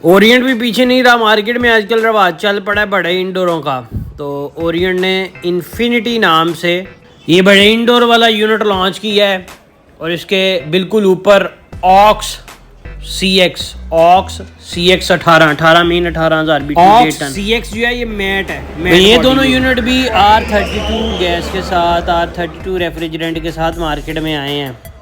Orient भी पीछे नहीं रहा, मार्केट में आजकल रवाज चल पड़ा है बड़े इंडोरों का। तो ओरिएंट ने इन्फिनिटी नाम से ये बड़े इंडोर वाला यूनिट लॉन्च किया है और इसके बिल्कुल ऊपर ऑक्स CX 18 मीन 18,000 CX जो है ये मैट है। तो ये दोनों यूनिट भी R32 गैस के साथ, R32 रेफ्रिजरेंट के साथ मार्केट में आए हैं।